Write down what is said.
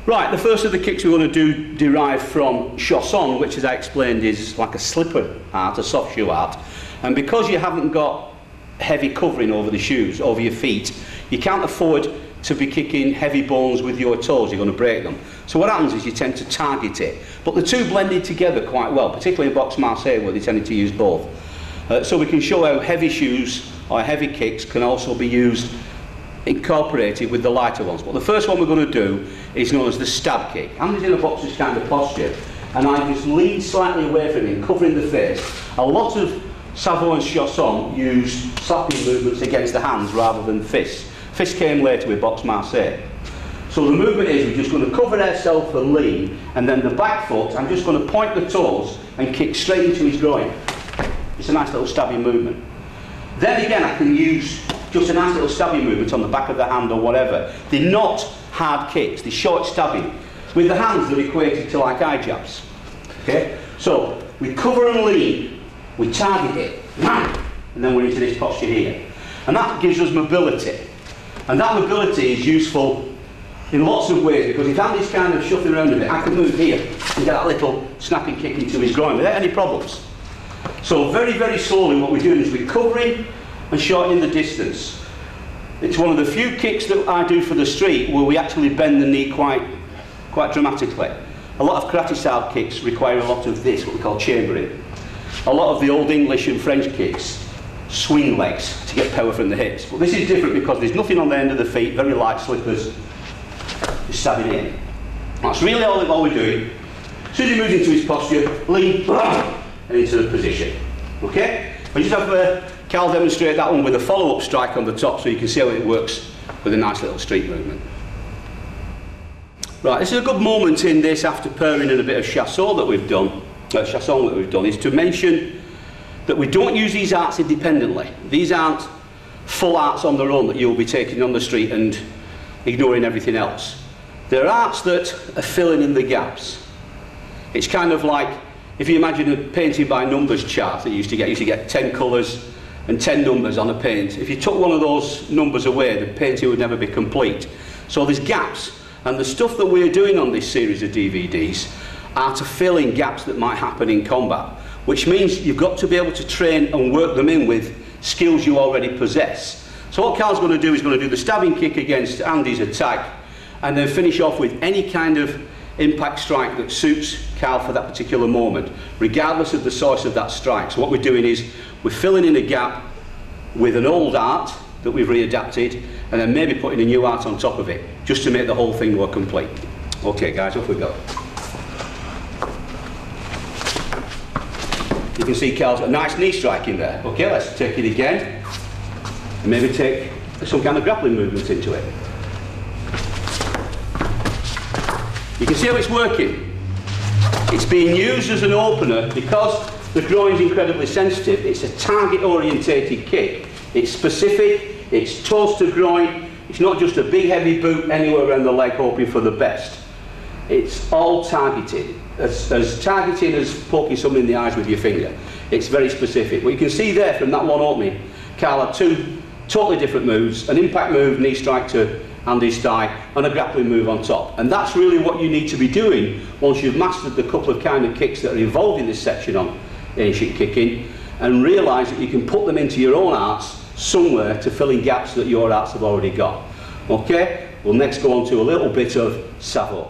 Right, the first of the kicks we're going to do derive from chun, which, as I explained, is like a slipper art, a soft shoe art. And because you haven't got heavy covering over the shoes, over your feet, you can't afford to be kicking heavy bones with your toes. You're going to break them. So what happens is you tend to target it. But the two blended together quite well, particularly in boxe marseille, where they tended to use both. So we can show how heavy shoes or heavy kicks can also be used, incorporated with the lighter ones. But the first one we're going to do is known as the stab kick. Hands in a boxer's kind of posture, and I just lean slightly away from him, covering the face. A lot of Savoy and chun use slapping movements against the hands rather than fists. Fists came later with boxe marseille. So the movement is we're just going to cover ourselves and lean, and then the back foot, I'm just going to point the toes and kick straight into his groin. It's a nice little stabbing movement. Then again, I can use just a nice little stabbing movement on the back of the hand or whatever. They're not hard kicks, they're short stabbing. With the hands, they're equated to like eye jabs. Okay? So we cover and lean, we target it, and then we're into this posture here. And that gives us mobility. And that mobility is useful in lots of ways, because if Andy's kind of shuffling around a bit, I can move here and get that little snapping kick into his groin without any problems. So very, very slowly what we're doing is we're covering and shortening the distance. It's one of the few kicks that I do for the street where we actually bend the knee quite dramatically. A lot of karate style kicks require a lot of this, what we call chambering. A lot of the old English and French kicks swing legs to get power from the hips. But this is different because there's nothing on the end of the feet, very light slippers, just stabbing in. That's really all we're doing. As soon as he moves into his posture, lean, and into the position. Okay? I just have Carl demonstrate that one with a follow-up strike on the top so you can see how it works with a nice little street movement. Right, this is a good moment in this after pairing and a bit of chasson that we've done, is to mention that we don't use these arts independently. These aren't full arts on their own that you'll be taking on the street and ignoring everything else. They're arts that are filling in the gaps. It's kind of like, if you imagine a painting by numbers chart that you used to get 10 colours and 10 numbers on a paint. If you took one of those numbers away, the painting would never be complete. So there's gaps, and the stuff that we're doing on this series of DVDs are to fill in gaps that might happen in combat, which means you've got to be able to train and work them in with skills you already possess. So what Carl's going to do is going to do the stabbing kick against Andy's attack, and then finish off with any kind of impact strike that suits Carl for that particular moment, regardless of the source of that strike. So what we're doing is we're filling in a gap with an old art that we've readapted, and then maybe putting a new art on top of it, just to make the whole thing more complete. Okay guys, off we go. You can see Carl's got a nice knee strike in there. Okay, let's take it again, and maybe take some kind of grappling movement into it. You can see how it's working. It's being used as an opener because the groin's incredibly sensitive. It's a target-orientated kick. It's specific, it's toes to groin. It's not just a big heavy boot anywhere around the leg hoping for the best. It's all targeted. As targeting as poking someone in the eyes with your finger. It's very specific. What you can see there from that one opening, Carl had two totally different moves. An impact move, knee strike to Andy's thigh, and a grappling move on top. And that's really what you need to be doing once you've mastered the couple of kind of kicks that are involved in this section on ancient kicking, and realise that you can put them into your own arts somewhere to fill in gaps that your arts have already got. Okay, we'll next go on to a little bit of Savoy.